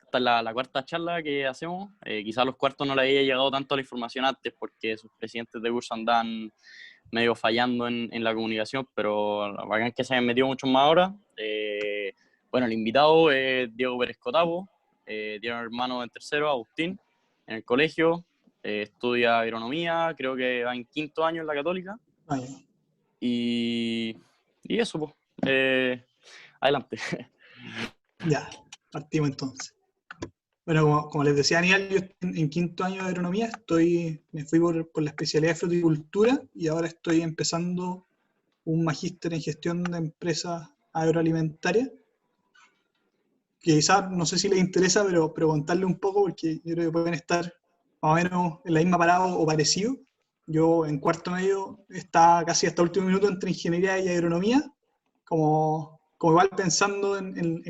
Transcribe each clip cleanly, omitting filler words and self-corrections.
esta es la cuarta charla que hacemos. Quizás a los cuartos no le había llegado tanto la información antes porque sus presidentes de curso andan medio fallando en la comunicación, pero bacán que se hayan metido mucho más ahora. Bueno, el invitado es Diego Pérez Cotavo, tiene un hermano en tercero, Agustín, en el colegio, estudia agronomía, creo que va en quinto año en la Católica, y eso, pues. Adelante. Ya, partimos entonces. Bueno, como les decía Aníbal, yo estoy en quinto año de agronomía, me fui por la especialidad de fruticultura y ahora estoy empezando un magíster en gestión de empresas agroalimentarias, que quizás no sé si les interesa, pero contarle un poco, porque yo creo que pueden estar más o menos en la misma parada o parecido. Yo en cuarto medio estaba casi hasta el último minuto entre ingeniería y agronomía, como igual pensando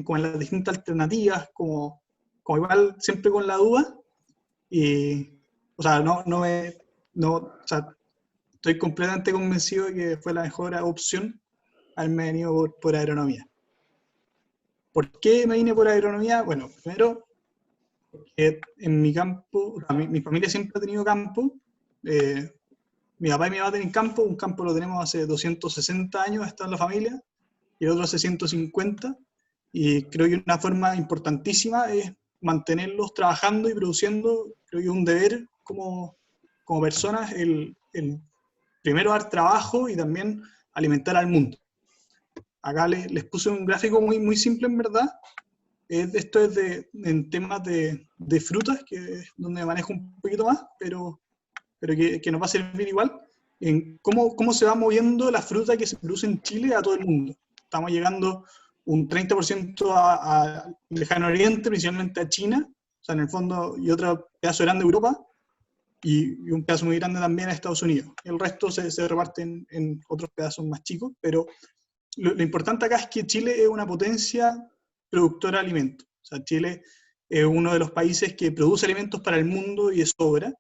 como en las distintas alternativas, como igual siempre con la duda, y o sea, o sea, estoy completamente convencido de que fue la mejor opción haberme venido por agronomía. ¿Por qué me vine por agronomía? Bueno, primero, porque en mi campo, o sea, mi familia siempre ha tenido campo. Mi papá y mi mamá tienen campo, un campo lo tenemos hace 260 años, está en la familia, y el otro hace 150. Y creo que una forma importantísima es mantenerlos trabajando y produciendo. Creo que es un deber como personas el primero dar trabajo y también alimentar al mundo. Acá les puse un gráfico muy simple en verdad. Esto es en temas de frutas, que es donde me manejo un poquito más, pero que nos va a servir igual, en cómo se va moviendo la fruta que se produce en Chile a todo el mundo. Estamos llegando un 30% a Lejano Oriente, principalmente a China, o sea, en el fondo, y otro pedazo grande de Europa, y un pedazo muy grande también a Estados Unidos. El resto se reparte en otros pedazos más chicos, pero lo importante acá es que Chile es una potencia productora de alimentos. O sea, Chile es uno de los países que produce alimentos para el mundo y de sobra.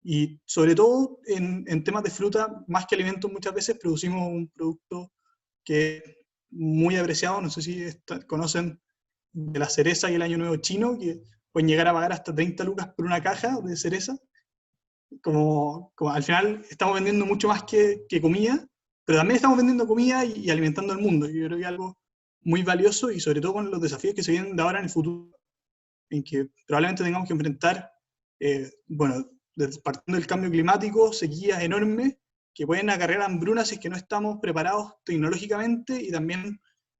Y sobre todo en temas de fruta, más que alimentos, muchas veces producimos un producto que es muy apreciado. No sé si conocen de la cereza y el año nuevo chino, que pueden llegar a pagar hasta 30 lucas por una caja de cereza. Como al final estamos vendiendo mucho más que comida, pero también estamos vendiendo comida y alimentando al mundo. Yo creo que es algo muy valioso, y sobre todo con los desafíos que se vienen de ahora en el futuro, en que probablemente tengamos que enfrentar, bueno, partiendo del cambio climático, sequías enormes que pueden acarrear hambrunas si es que no estamos preparados tecnológicamente, y también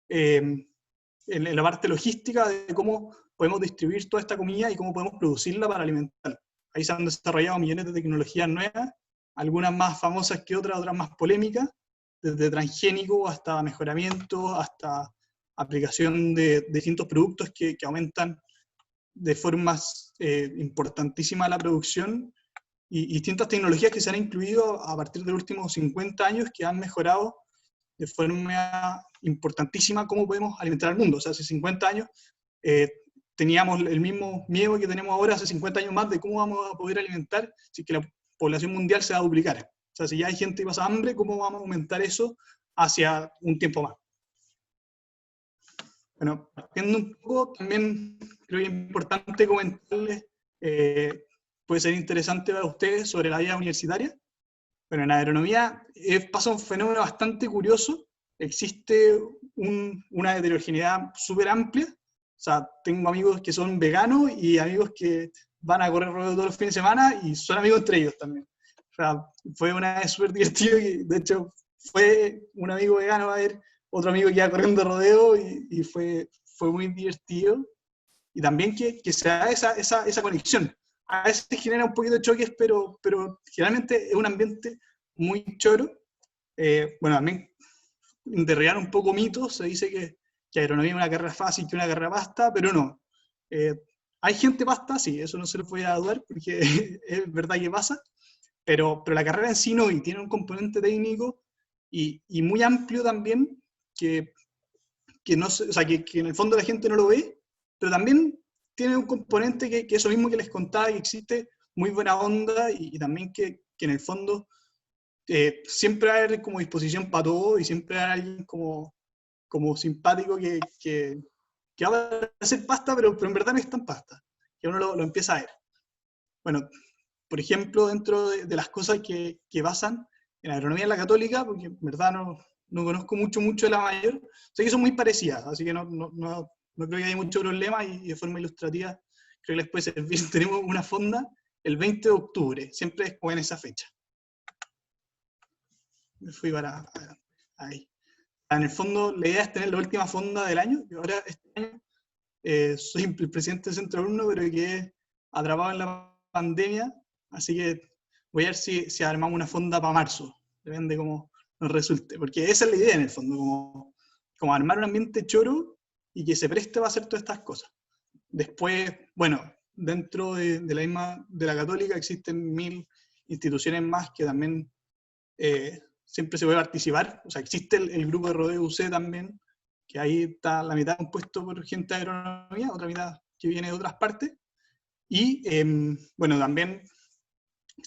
en la parte logística de cómo podemos distribuir toda esta comida y cómo podemos producirla para alimentarla. Ahí se han desarrollado millones de tecnologías nuevas, algunas más famosas que otras más polémicas, desde transgénico hasta mejoramiento, hasta aplicación de distintos productos que aumentan de formas importantísimas la producción, y distintas tecnologías que se han incluido a partir de los últimos 50 años que han mejorado de forma importantísima cómo podemos alimentar al mundo. O sea, hace 50 años teníamos el mismo miedo que tenemos ahora, hace 50 años más, de cómo vamos a poder alimentar si que la población mundial se va a duplicar. O sea, si ya hay gente que pasa hambre, ¿cómo vamos a aumentar eso hacia un tiempo más? Bueno, partiendo un poco, también creo que es importante comentarles, puede ser interesante para ustedes, sobre la vida universitaria. Bueno, en agronomía pasa un fenómeno bastante curioso. Existe una heterogeneidad súper amplia. O sea, tengo amigos que son veganos y amigos que van a correr rodeo todos los fines de semana y son amigos entre ellos también. O sea, fue una vez súper divertido, y de hecho fue un amigo vegano a ver otro amigo que iba corriendo rodeo, y fue muy divertido. Y también que se da esa conexión. A veces genera un poquito de choques, pero generalmente es un ambiente muy choro. Bueno, también derribar un poco mitos, se dice que agronomía es una carrera fácil, que una carrera pasta, pero no. Hay gente pasta, sí, eso no se lo voy a dudar, porque es verdad que pasa, pero la carrera en sí no, y tiene un componente técnico y muy amplio también, no, o sea, que en el fondo la gente no lo ve, pero también tiene un componente que eso mismo que les contaba, que existe muy buena onda, y también que en el fondo siempre va a haber como disposición para todo, y siempre va a haber alguien como simpático que que va a parecer pasta, pero en verdad no es tan pasta, que uno lo empieza a ver. Bueno, por ejemplo, dentro de las cosas que basan en agronomía en la católica, porque en verdad no conozco mucho de la mayor, sé que son muy parecidas, así que no creo que haya mucho problema y de forma ilustrativa creo que les puede servir. Tenemos una fonda el 20 de octubre, siempre es como en esa fecha. Me fui para ahí. En el fondo, la idea es tener la última fonda del año. Yo ahora, este año, soy el presidente del centro alumno, pero quedé atrapado en la pandemia, así que voy a ver si armamos una fonda para marzo. Depende cómo nos resulte. Porque esa es la idea, en el fondo, como armar un ambiente choro y que se preste para hacer todas estas cosas. Después, bueno, dentro de la misma, de la católica existen 1000 instituciones más que también siempre se puede participar. O sea, existe el grupo de Rodeo UC también, que ahí está la mitad compuesto por gente de agronomía, otra mitad que viene de otras partes. Y bueno, también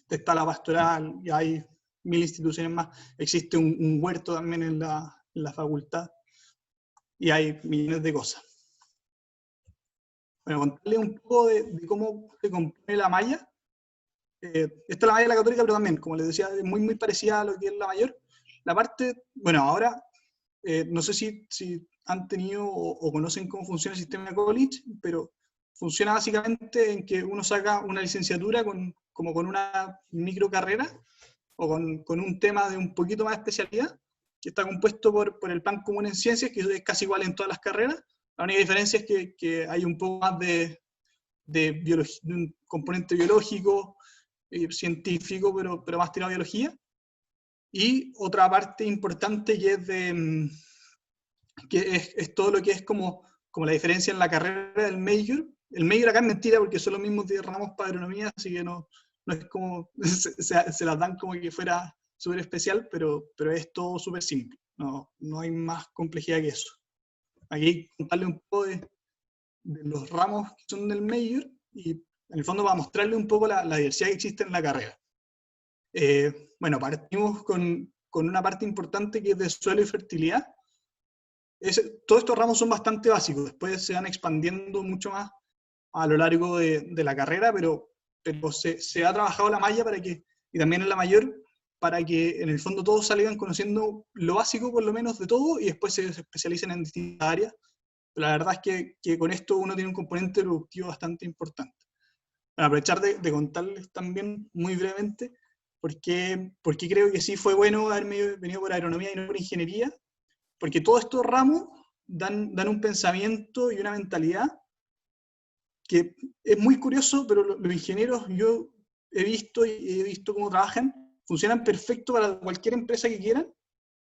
está la pastoral, y hay 1000 instituciones más. Existe un huerto también en la facultad, y hay millones de cosas. Bueno, contarles un poco de cómo se compone la malla. Esta es la malla de la católica, pero también, como les decía, es muy parecida a lo que es la mayor. La parte, bueno, ahora, no sé si han tenido o conocen cómo funciona el sistema de college, pero funciona básicamente en que uno saca una licenciatura como con una microcarrera o con un tema de un poquito más de especialidad, que está compuesto por el plan común en ciencias, que es casi igual en todas las carreras. La única diferencia es que hay un poco más de un componente biológico, científico, pero más tirado a biología. Y otra parte importante que es todo lo que es como la diferencia en la carrera del major. El major acá es mentira porque son los mismos 10 ramos para agronomía, así que no es como, se las dan como que fuera súper especial, pero es todo súper simple. No hay más complejidad que eso. Aquí contarle un poco de los ramos que son del major y en el fondo para mostrarle un poco la diversidad que existe en la carrera. Bueno, partimos con una parte importante que es de suelo y fertilidad. Todos estos ramos son bastante básicos, después se van expandiendo mucho más a lo largo de la carrera, pero se ha trabajado la malla para que, y también en la mayor, para que en el fondo todos salgan conociendo lo básico por lo menos de todo y después se especialicen en distintas áreas. Pero la verdad es que con esto uno tiene un componente productivo bastante importante. Para aprovechar de contarles también muy brevemente por qué creo que sí fue bueno haberme venido por agronomía y no por ingeniería, porque todos estos ramos dan un pensamiento y una mentalidad que es muy curioso, pero los ingenieros yo he visto cómo trabajan, funcionan perfecto para cualquier empresa que quieran,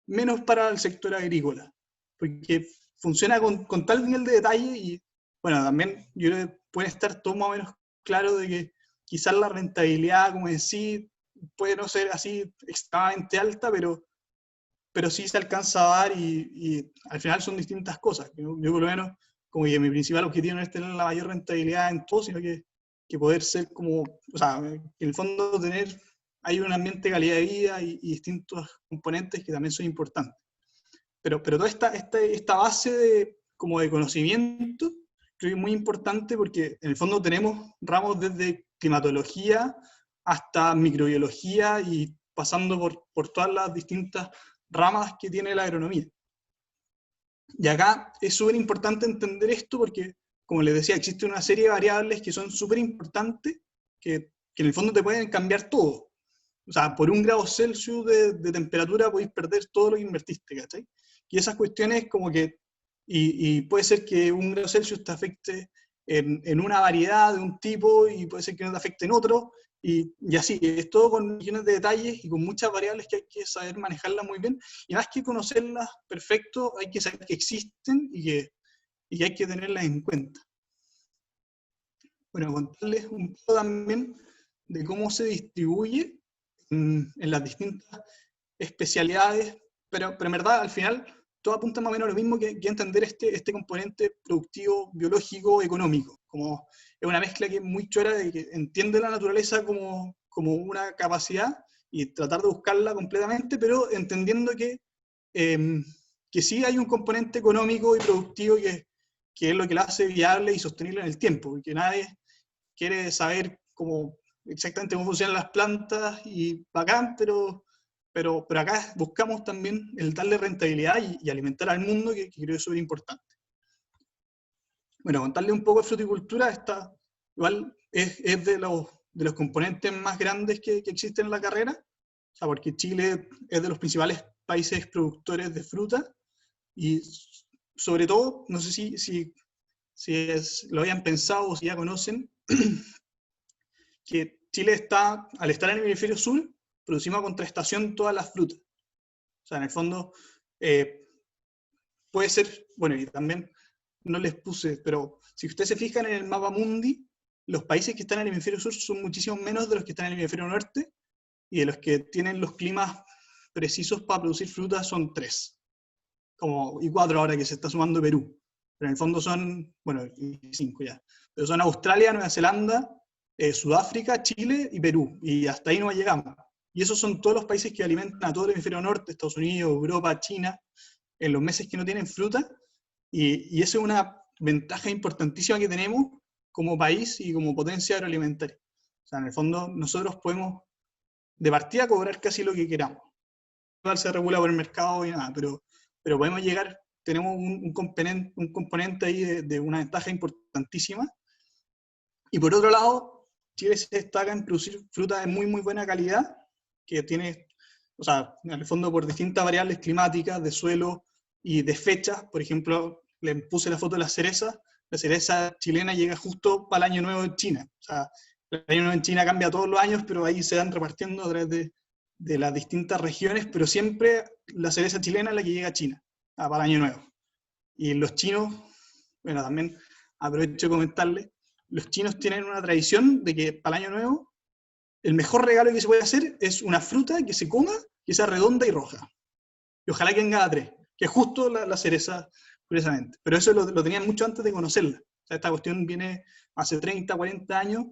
menos para el sector agrícola, porque funciona con tal nivel de detalle y, bueno, también yo creo que pueden estar todos más o menos claros de que quizás la rentabilidad, como en sí, puede no ser así extremadamente alta, pero sí se alcanza a dar y al final son distintas cosas. Yo por lo menos, como que mi principal objetivo no es tener la mayor rentabilidad en todo, sino que poder ser como, o sea, en el fondo hay un ambiente de calidad de vida y distintos componentes que también son importantes. Pero toda esta base como de conocimiento creo que es muy importante porque en el fondo tenemos ramos desde climatología hasta microbiología y pasando por todas las distintas ramas que tiene la agronomía. Y acá es súper importante entender esto porque, como les decía, existe una serie de variables que son súper importantes que en el fondo te pueden cambiar todo. O sea, por 1 grado Celsius de temperatura podéis perder todo lo que invertiste, ¿cachai? Y esas cuestiones como que, y puede ser que 1 grado Celsius te afecte en una variedad de un tipo y puede ser que no te afecte en otro, y así, es todo con millones de detalles y con muchas variables que hay que saber manejarlas muy bien, y más que conocerlas perfecto, hay que saber que existen y que hay que tenerlas en cuenta. Bueno, contarles un poco también de cómo se distribuye en las distintas especialidades, pero en verdad al final todo apunta más o menos a lo mismo que entender este componente productivo, biológico, económico, como es una mezcla que es muy chora de que entiende la naturaleza como una capacidad y tratar de buscarla completamente, pero entendiendo que sí hay un componente económico y productivo que es lo que la hace viable y sostenible en el tiempo, porque nadie quiere saber exactamente cómo funcionan las plantas y bacán, pero acá buscamos también el darle rentabilidad y alimentar al mundo, que creo que es súper importante. Bueno, contarle un poco de fruticultura, igual es de los componentes más grandes que existen en la carrera, o sea, porque Chile es de los principales países productores de fruta, y sobre todo, no sé si lo habían pensado o si ya conocen, que Chile al estar en el hemisferio sur, producimos a contraestación todas las frutas. O sea, en el fondo, puede ser, bueno, y también no les puse, pero si ustedes se fijan en el mapa mundi, los países que están en el hemisferio sur son muchísimo menos de los que están en el hemisferio norte, y de los que tienen los climas precisos para producir frutas son 3, y 4 ahora que se está sumando Perú. Pero en el fondo son, bueno, y 5 ya, pero son Australia, Nueva Zelanda, Sudáfrica, Chile y Perú, y hasta ahí no llegamos. Y esos son todos los países que alimentan a todo el hemisferio norte, Estados Unidos, Europa, China, en los meses que no tienen fruta, y esa es una ventaja importantísima que tenemos como país y como potencia agroalimentaria. O sea, en el fondo nosotros podemos de partida cobrar casi lo que queramos. Igual se regula por el mercado y nada, pero podemos llegar, tenemos un componente ahí de una ventaja importantísima. Y por otro lado, Chile se destaca en producir fruta de muy, muy buena calidad, que tiene, o sea, en el fondo por distintas variables climáticas, de suelo y de fechas. Por ejemplo, le puse la foto de la cereza chilena llega justo para el Año Nuevo en China. O sea, el Año Nuevo en China cambia todos los años, pero ahí se van repartiendo a través de las distintas regiones, pero siempre la cereza chilena es la que llega a China, para el Año Nuevo. Y los chinos, bueno, también aprovecho de comentarles, los chinos tienen una tradición de que para el Año Nuevo el mejor regalo que se puede hacer es una fruta que se coma, que sea redonda y roja. Y ojalá que venga a 3, que es justo la cereza, curiosamente. Pero eso lo tenían mucho antes de conocerla. O sea, esta cuestión viene hace 30, 40 años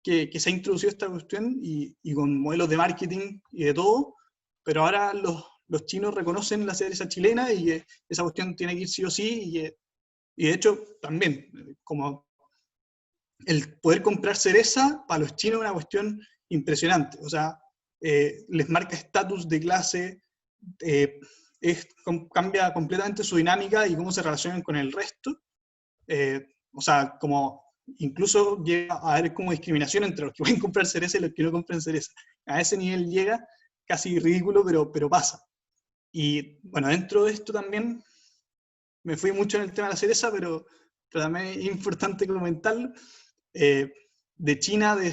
que se ha introducido esta cuestión y con modelos de marketing y de todo, pero ahora los chinos reconocen la cereza chilena y esa cuestión tiene que ir sí o sí, y de hecho también, como el poder comprar cereza para los chinos es una cuestión impresionante. O sea, les marca estatus de clase, cambia completamente su dinámica y cómo se relacionan con el resto. O sea, como incluso llega a haber como discriminación entre los que pueden comprar cereza y los que no compran cereza. A ese nivel llega, casi ridículo, pero pasa. Y bueno, dentro de esto también, me fui mucho en el tema de la cereza, pero también es importante comentarlo. De China, de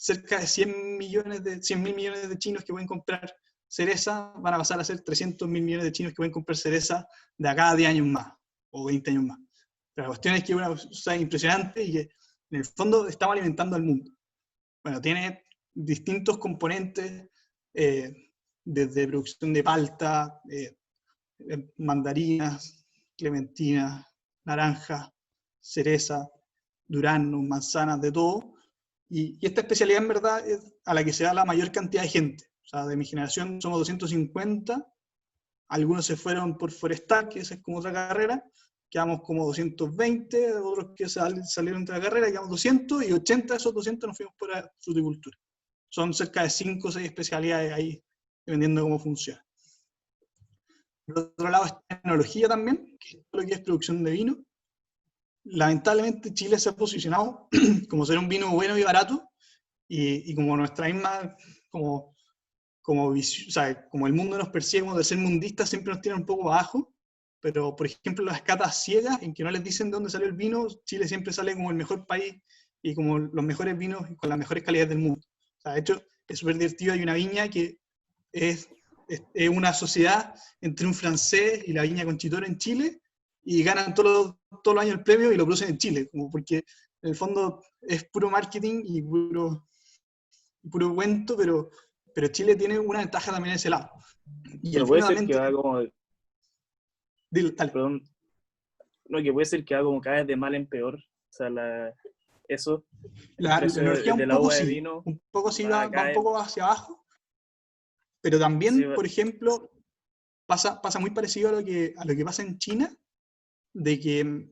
cerca de 100 mil millones de chinos que pueden comprar cereza, van a pasar a ser 300 mil millones de chinos que pueden comprar cereza de acá a 10 años más, o 20 años más. Pero la cuestión es que es una cosa impresionante y que en el fondo estamos alimentando al mundo. Bueno, tiene distintos componentes, desde producción de palta, mandarinas, clementinas, naranjas, cereza, duranos, manzanas, de todo. Y esta especialidad en verdad es a la que se da la mayor cantidad de gente. O sea, de mi generación somos 250, algunos se fueron por forestal, que esa es como otra carrera, quedamos como 220, otros que salieron de la carrera, quedamos 200, y 80 de esos 200 nos fuimos por la fruticultura. Son cerca de 5 o 6 especialidades ahí, dependiendo de cómo funciona. Por otro lado, está tecnología también, que es todo lo que es producción de vino. Lamentablemente Chile se ha posicionado como ser un vino bueno y barato, y como nuestra misma, como o sea, como el mundo nos persigue como de ser mundistas, siempre nos tiran un poco abajo. Pero, por ejemplo, las catas ciegas, en que no les dicen de dónde salió el vino, Chile siempre sale como el mejor país y como los mejores vinos con las mejores calidades del mundo. O sea, de hecho, es súper divertido. Hay una viña que es una sociedad entre un francés y la viña Conchitoro en Chile, y ganan todos los años el premio y lo producen en Chile, como porque en el fondo es puro marketing y puro cuento, pero Chile tiene una ventaja también en ese lado. Y Pero puede ser que va como... Dale. Perdón. No, que puede ser que va como cada vez de mal en peor. O sea, eso... La energía de un la poco uva de sí, vino un poco sí va un caer. poco hacia abajo, pero también, Sí, por ejemplo, pasa muy parecido a lo que pasa en China, de que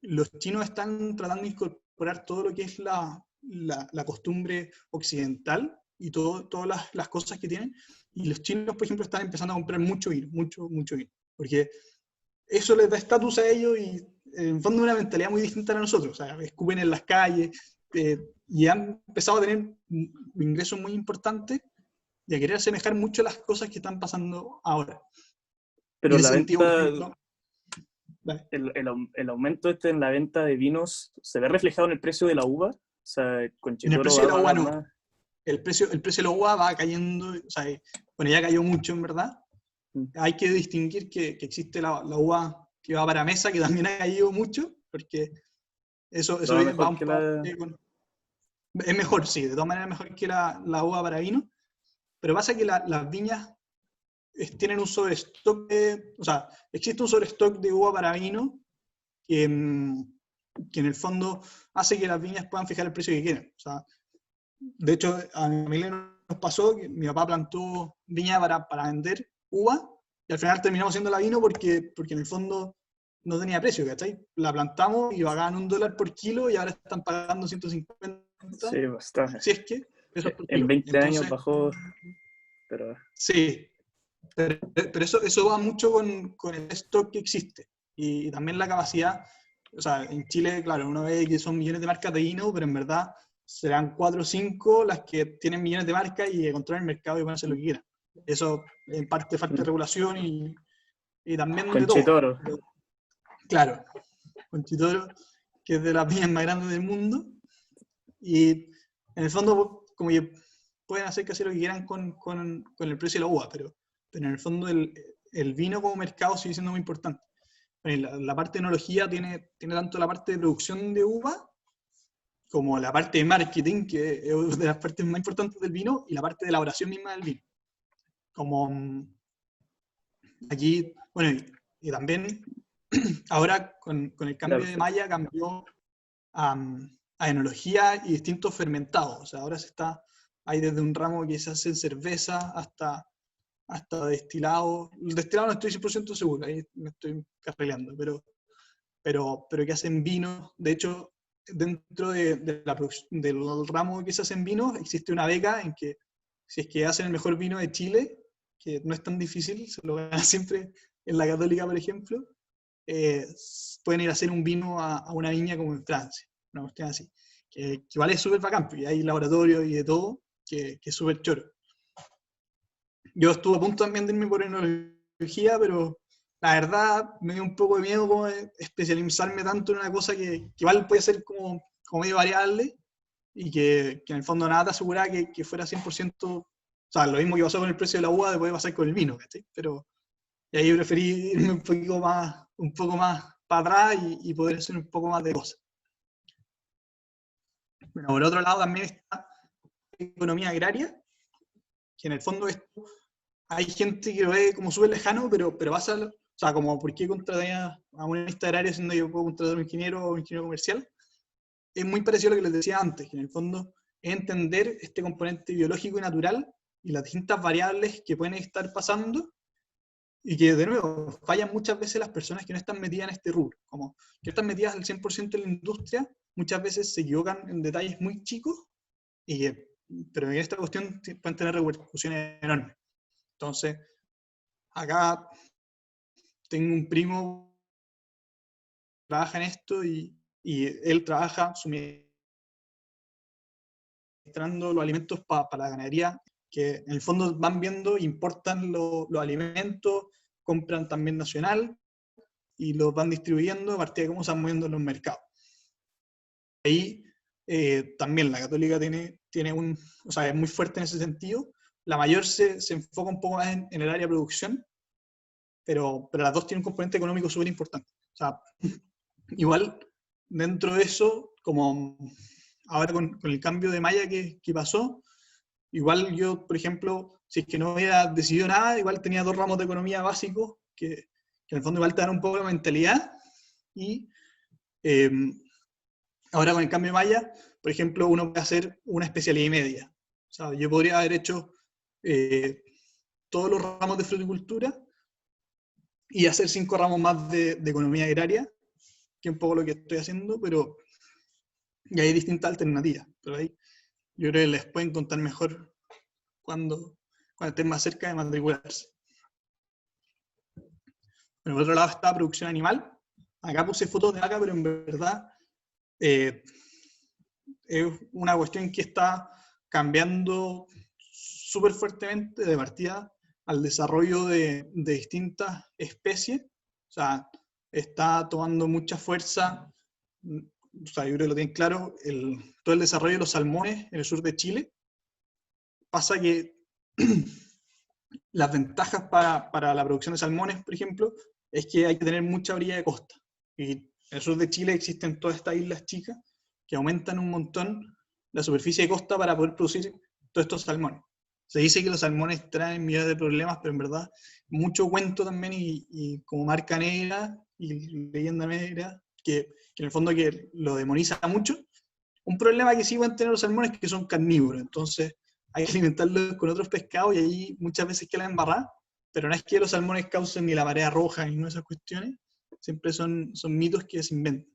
los chinos están tratando de incorporar todo lo que es la costumbre occidental y todas las cosas que tienen, y los chinos, por ejemplo, están empezando a comprar mucho vino, mucho vino, porque eso les da estatus a ellos y en el fondo una mentalidad muy distinta a nosotros, o sea, escupen en las calles, y han empezado a tener ingresos muy importantes y a querer asemejar mucho las cosas que están pasando ahora. Pero en la ese sentido, por venta, ejemplo, vale. el aumento en la venta de vinos, ¿se ve reflejado en el precio de la uva? O sea, En el Conchitoro precio va de a la uva pagar no. más. El precio de la uva va cayendo, o sea, bueno, ya cayó mucho en verdad. Hay que distinguir que existe la uva que va para mesa, que también ha caído mucho, porque eso Pero va va mejor un que poco... la... Es mejor, sí, de todas maneras es mejor que la uva para vino, pero pasa que las viñas tienen un sobrestock o sea, existe un sobrestock de uva para vino que en el fondo hace que las viñas puedan fijar el precio que quieren. O sea, de hecho, a mi familia nos pasó que mi papá plantó viña para vender uva y al final terminamos haciendo la vino porque en el fondo no tenía precio, ¿cachai? La plantamos y pagaban $1 por kilo y ahora están pagando 150, Sí, está. si es que, pesos por En kilo. 20 años Entonces, bajó, pero... sí, pero eso va mucho con el stock que existe y también la capacidad. O sea, en Chile, claro, uno ve que son millones de marcas de vino, pero en verdad serán 4 o 5 las que tienen millones de marcas y controlan el mercado y pueden hacer lo que quieran. Eso en parte falta de regulación y también de todo. Conchitoro. Pero, claro, Conchitoro, que es de las viñas más grandes del mundo, y en el fondo como que pueden hacer casi lo que quieran con el precio de la uva, pero en el fondo el vino como mercado sigue siendo muy importante. La parte de enología tiene tanto la parte de producción de uva como la parte de marketing, que es una de las partes más importantes del vino, y la parte de elaboración misma del vino. Como aquí, bueno, y también ahora con el cambio de malla cambió a enología y distintos fermentados. O sea, ahora hay desde un ramo que se hace en cerveza hasta destilado. El destilado no estoy 100% seguro, ahí me estoy carrileando, pero que hacen vino. De hecho, dentro del ramo que se hacen vinos, existe una beca en que si es que hacen el mejor vino de Chile, que no es tan difícil, se lo ganan siempre en la Católica, por ejemplo, pueden ir a hacer un vino a una viña como en Francia, una cuestión así. Que vale súper bacán, y hay laboratorios y de todo, que es súper choro. Yo estuve a punto también de irme por enología, pero la verdad me dio un poco de miedo como de especializarme tanto en una cosa que igual puede ser como medio variable y que en el fondo nada te aseguraba que fuera 100%, o sea, lo mismo que pasó con el precio de la uva, puede pasar con el vino, ¿cachai? Pero y ahí preferí irme un poco más para atrás y poder hacer un poco más de cosas. Bueno, por otro lado también está la economía agraria, que en el fondo hay gente que lo ve como súper lejano, pero pasa, o sea, como ¿por qué contrataría a un analista agrario siendo yo puedo contratar a un ingeniero o un ingeniero comercial? Es muy parecido a lo que les decía antes, que en el fondo es entender este componente biológico y natural y las distintas variables que pueden estar pasando y que, de nuevo, fallan muchas veces las personas que no están metidas en este rubro, como que están metidas al 100% en la industria, muchas veces se equivocan en detalles muy chicos, pero en esta cuestión pueden tener repercusiones enormes. Entonces, acá tengo un primo que trabaja en esto y él trabaja suministrando los alimentos para la ganadería, que en el fondo van viendo, importan los alimentos, compran también nacional y los van distribuyendo a partir de cómo se van moviendo en los mercados. Ahí también la Católica o sea, es muy fuerte en ese sentido. La mayor se enfoca un poco más en el área de producción, pero las dos tienen un componente económico súper importante. O sea, igual dentro de eso, como ahora con el cambio de malla que pasó, igual yo, por ejemplo, si es que no hubiera decidido nada, igual tenía 2 ramos de economía básicos que en el fondo igual te dan un poco de mentalidad y ahora con el cambio de malla, por ejemplo, uno puede hacer una especialidad y media. O sea, yo podría haber hecho todos los ramos de fruticultura y hacer 5 ramos más de economía agraria que es un poco lo que estoy haciendo, pero y hay distintas alternativas. Pero ahí yo creo que les pueden contar mejor cuando estén más cerca de matricularse. Pero por otro lado está producción animal. Acá puse fotos de vaca, pero en verdad es una cuestión que está cambiando súper fuertemente de partida al desarrollo de distintas especies. O sea, está tomando mucha fuerza, o sea, yo creo que lo tienen claro, todo el desarrollo de los salmones en el sur de Chile. Pasa que las ventajas para la producción de salmones, por ejemplo, es que hay que tener mucha orilla de costa. Y en el sur de Chile existen todas estas islas chicas que aumentan un montón la superficie de costa para poder producir todos estos salmones. Se dice que los salmones traen millones de problemas, pero en verdad mucho cuento también y como marca negra y leyenda negra, que en el fondo que lo demoniza mucho. Un problema que sí van a tener los salmones es que son carnívoros, entonces hay que alimentarlos con otros pescados y ahí muchas veces queda embarrada, pero no es que los salmones causen ni la marea roja ni esas cuestiones, siempre son mitos que se inventan.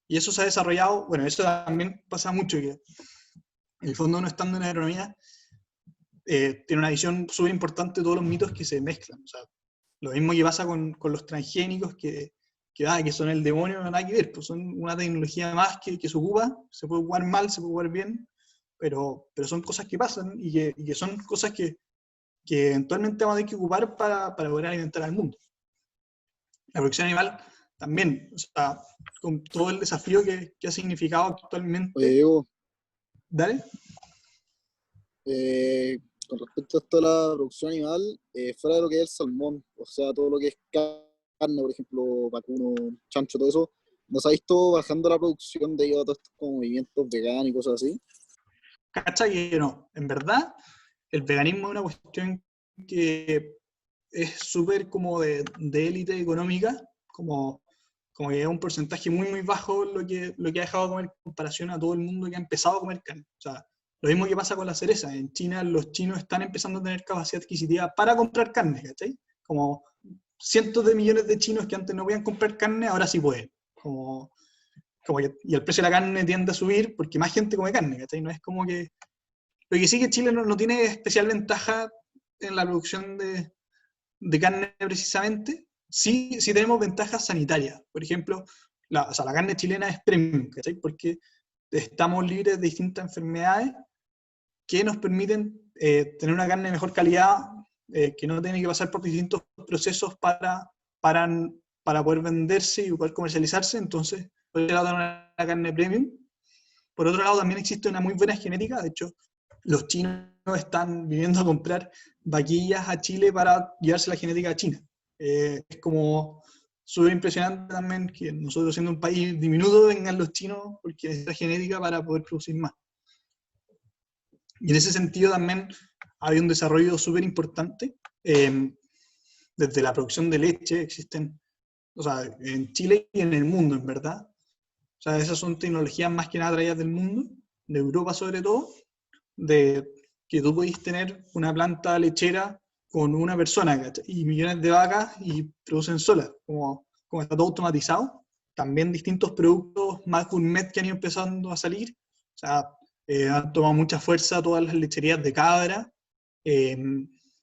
Y eso se ha desarrollado, bueno, eso también pasa mucho, que en el fondo uno estando en agronomía tiene una visión súper importante de todos los mitos que se mezclan. O sea, lo mismo que pasa con los transgénicos, que son el demonio, nada que ver, pues son una tecnología más que se ocupa, se puede ocupar mal, se puede ocupar bien, pero son cosas que pasan y que son cosas que eventualmente vamos a tener que ocupar para poder alimentar al mundo. La producción animal también, o sea, con todo el desafío que ha significado actualmente. Oye, Diego, Dale. con respecto a esto de la producción animal, fuera de lo que es el salmón, o sea, todo lo que es carne, por ejemplo, vacuno, chancho, todo eso, ¿nos ha visto bajando la producción debido a todos estos como movimientos veganos y cosas así? Cacha que no, en verdad, el veganismo es una cuestión que es súper como de élite económica, como que es un porcentaje muy, muy bajo lo que ha dejado de comer en comparación a todo el mundo que ha empezado a comer carne. O sea, lo mismo que pasa con la cereza. En China los chinos están empezando a tener capacidad adquisitiva para comprar carne, ¿cachai? Como cientos de millones de chinos que antes no podían comprar carne, ahora sí pueden. Y el precio de la carne tiende a subir porque más gente come carne, ¿cachai? No es como que... Lo que sí que Chile no tiene especial ventaja en la producción de carne precisamente, sí tenemos ventajas sanitarias. Por ejemplo, la carne chilena es premium, ¿cachai? Porque estamos libres de distintas enfermedades que nos permiten tener una carne de mejor calidad, que no tiene que pasar por distintos procesos para poder venderse y poder comercializarse. Entonces, por otro lado, una carne premium. Por otro lado, también existe una muy buena genética. De hecho, los chinos están viniendo a comprar vaquillas a Chile para llevarse la genética a China. Es como súper impresionante también que nosotros, siendo un país diminuto, vengan los chinos porque es la genética para poder producir más. Y en ese sentido también hay un desarrollo súper importante. Desde la producción de leche existen, o sea, en Chile y en el mundo, en verdad. O sea, esas son tecnologías más que nada traídas del mundo, de Europa sobre todo, de que tú podés tener una planta lechera con una persona, ¿cachai? Y millones de vacas y producen solas, como está todo automatizado. También distintos productos más gourmet que han ido empezando a salir. O sea, han tomado mucha fuerza todas las lecherías de cabra.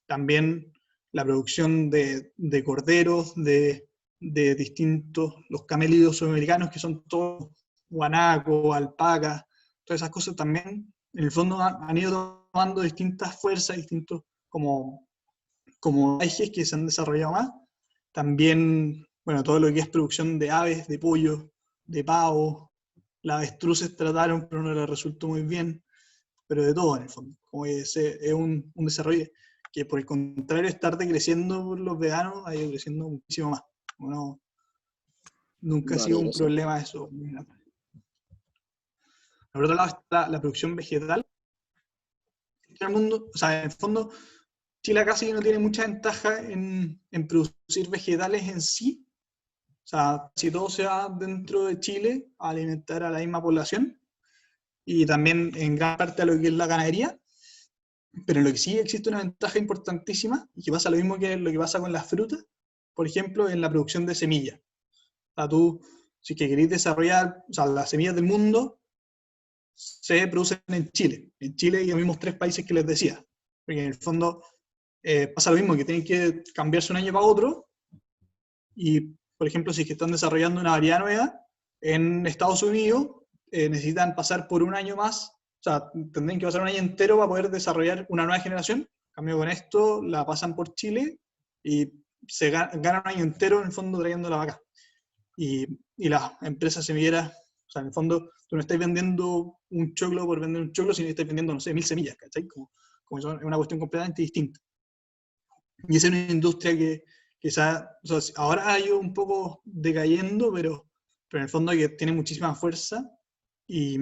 También la producción de corderos, de distintos, los camélidos sudamericanos, que son todos guanacos, alpacas, todas esas cosas también, en el fondo han ido tomando distintas fuerzas, distintos como ejes que se han desarrollado más. También, bueno, todo lo que es producción de aves, de pollos, de pavos, las avestruces trataron, pero no les resultó muy bien, pero de todo en el fondo. Como que es un desarrollo que por el contrario está decreciendo por los veganos, ha ido creciendo muchísimo más. Bueno, nunca ha sido un problema eso. Por otro lado está la producción vegetal. En el mundo, o sea, en el fondo, Chile casi no tiene mucha ventaja en producir vegetales en sí. O sea, si todo se va dentro de Chile a alimentar a la misma población, y también en gran parte a lo que es la ganadería, pero en lo que sí existe una ventaja importantísima, y que pasa lo mismo que lo que pasa con las frutas, por ejemplo, en la producción de semillas. sea, tú, si es que queréis desarrollar, o sea, las semillas del mundo se producen en Chile y en los mismos 3 países que les decía. Porque en el fondo pasa lo mismo, que tienen que cambiarse un año para otro, y, por ejemplo, si es que están desarrollando una variedad nueva en Estados Unidos, necesitan pasar por un año más, o sea, tendrían que pasar un año entero para poder desarrollar una nueva generación. En cambio, con esto la pasan por Chile y se ganan un año entero en el fondo trayéndola para acá. Y las empresas semilleras, o sea, en el fondo, tú no estás vendiendo un choclo por vender un choclo, sino que estás vendiendo, no sé, 1000 semillas, ¿cachai? Como es una cuestión completamente distinta. Y esa es una industria que quizá, o sea, ahora ha ido un poco decayendo, pero en el fondo que tiene muchísima fuerza. Y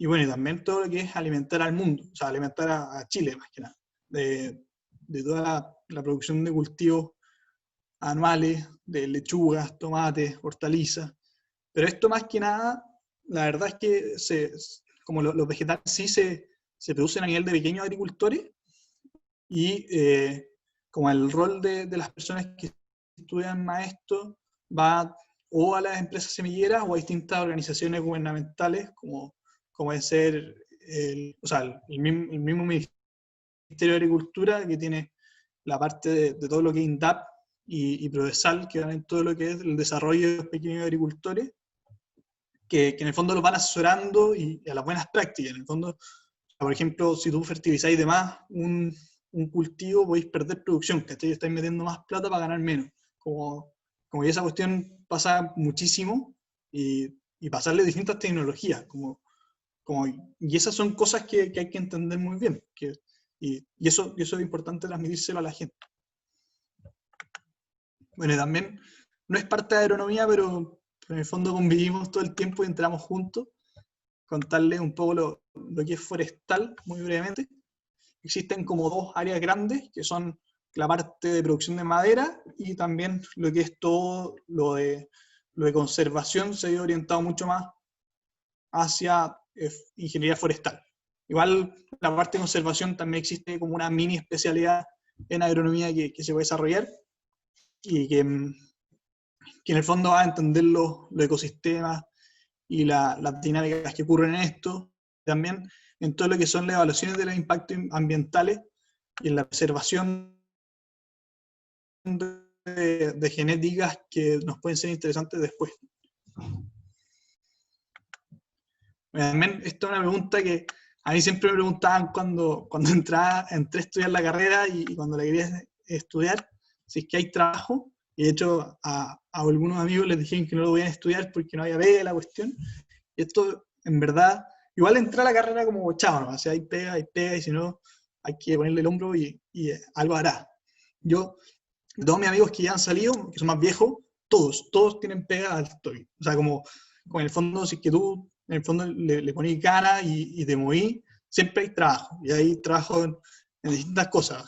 bueno, y también todo lo que es alimentar al mundo, o sea, alimentar a Chile más que nada, de toda la producción de cultivos anuales, de lechugas, tomates, hortalizas. Pero esto más que nada, la verdad es que como los vegetales sí se producen a nivel de pequeños agricultores, y como el rol de las personas que estudian más esto va o a las empresas semilleras o a distintas organizaciones gubernamentales, como es ser o sea, el mismo Ministerio de Agricultura, que tiene la parte de todo lo que es INDAP y Prodesal, que van en todo lo que es el desarrollo de los pequeños agricultores, que en el fondo los van asesorando y a las buenas prácticas. En el fondo, por ejemplo, si tú fertilizáis de más un cultivo, podéis perder producción, ¿cachai? Estáis metiendo más plata para ganar menos. Como que esa cuestión pasa muchísimo, y pasarle distintas tecnologías. Y esas son cosas que hay que entender muy bien. Y eso es importante transmitírselo a la gente. Bueno, y también no es parte de agronomía, pero en el fondo convivimos todo el tiempo y entramos juntos. Contarles un poco lo que es forestal, muy brevemente. Existen como 2 áreas grandes, que son la parte de producción de madera y también lo que es todo lo de conservación. Se ha orientado mucho más hacia ingeniería forestal. Igual la parte de conservación también existe como una mini especialidad en agronomía que se puede desarrollar, y que en el fondo va a entender los ecosistemas y las dinámicas que ocurren en esto, también en todo lo que son las evaluaciones de los impactos ambientales y en la preservación de genéticas que nos pueden ser interesantes después. También esta es una pregunta que a mí siempre me preguntaban cuando entré a estudiar la carrera y cuando la quería estudiar, si es que hay trabajo. Y de hecho a algunos amigos les dijeron que no lo podían estudiar porque no había pega la cuestión. Y esto, en verdad, igual entré a la carrera como chao, ¿no? O sea, hay pega, y si no, hay que ponerle el hombro y algo hará. Yo, de todos mis amigos que ya han salido, que son más viejos, todos tienen pega al toque. O sea, como en el fondo, si es que tú en el fondo le ponís ganas y te movís, siempre hay trabajo. Y hay trabajo en distintas cosas.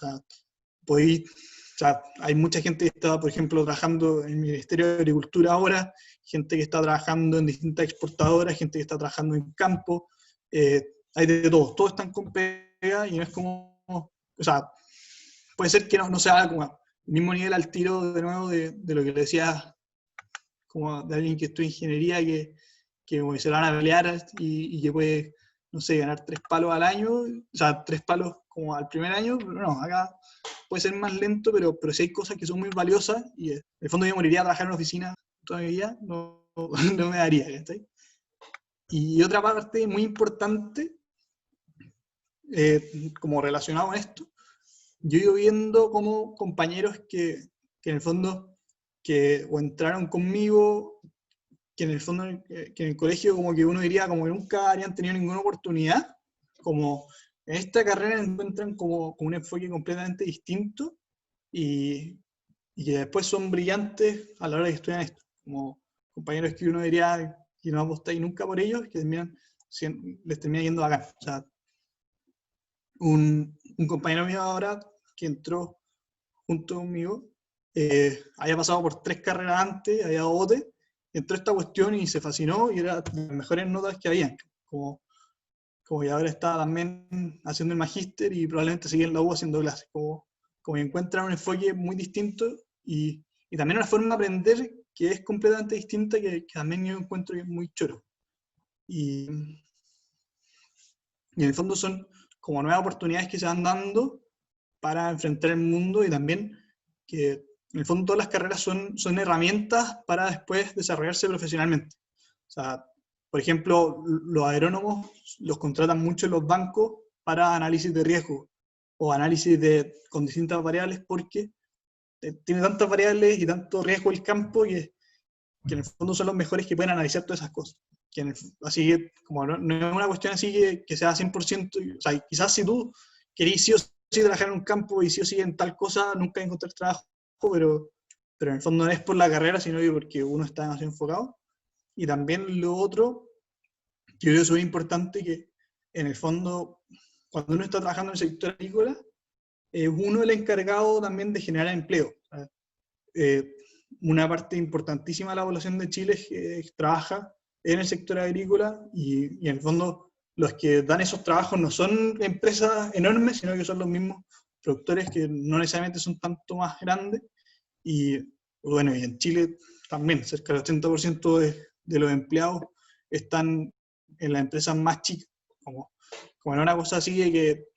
O sea, hay mucha gente que está, por ejemplo, trabajando en el Ministerio de Agricultura ahora, gente que está trabajando en distintas exportadoras, gente que está trabajando en campo, hay de todos están con pega, y no es como, o sea, puede ser que no se haga como el mismo nivel al tiro de nuevo de lo que le decía, como de alguien que estudia ingeniería, que se van a pelear y que puede, no sé, ganar 3 palos al año, o sea, 3 palos como al primer año, pero no, acá puede ser más lento, pero sí hay cosas que son muy valiosas, y en el fondo yo moriría a trabajar en una oficina toda mi vida, no me daría, ¿sí? Y otra parte muy importante, como relacionado a esto, yo he ido viendo como compañeros que en el fondo o entraron conmigo, que en el fondo, que en el colegio como que uno diría como que nunca habrían tenido ninguna oportunidad, como en esta carrera encuentran como un enfoque completamente distinto, y que después son brillantes a la hora de que estudian esto, como compañeros que uno diría que no apostáis nunca por ellos, que les termina yendo bacán. O sea, un compañero mío ahora que entró junto conmigo, había pasado por 3 carreras antes, había dado bote, entró esta cuestión y se fascinó, y era de las mejores notas que habían. Como que ahora está también haciendo el magíster y probablemente sigue en la U haciendo clases. Como que encuentran un enfoque muy distinto, y también una forma de aprender que es completamente distinta, que también yo encuentro que es muy choro. Y en el fondo son como nuevas oportunidades que se van dando para enfrentar el mundo, y también que en el fondo todas las carreras son herramientas para después desarrollarse profesionalmente. O sea, por ejemplo, los agrónomos los contratan mucho en los bancos para análisis de riesgo o análisis con distintas variables, porque tiene tantas variables y tanto riesgo el campo que en el fondo son los mejores que pueden analizar todas esas cosas. Así que, como no es una cuestión así que sea 100%, o sea, quizás si tú querís sí o sí trabajar en un campo y sí o sí en tal cosa, nunca encontrar trabajo, pero en el fondo no es por la carrera, sino que porque uno está demasiado enfocado. Y también lo otro, que yo creo que es muy importante, que en el fondo, cuando uno está trabajando en el sector agrícola, es uno el encargado también de generar empleo. Una parte importantísima de la población de Chile trabaja en el sector agrícola, y en el fondo los que dan esos trabajos no son empresas enormes, sino que son los mismos productores, que no necesariamente son tanto más grandes. Y bueno, y en Chile también cerca del 80% de los empleados están en las empresas más chicas, como en una cosa así de que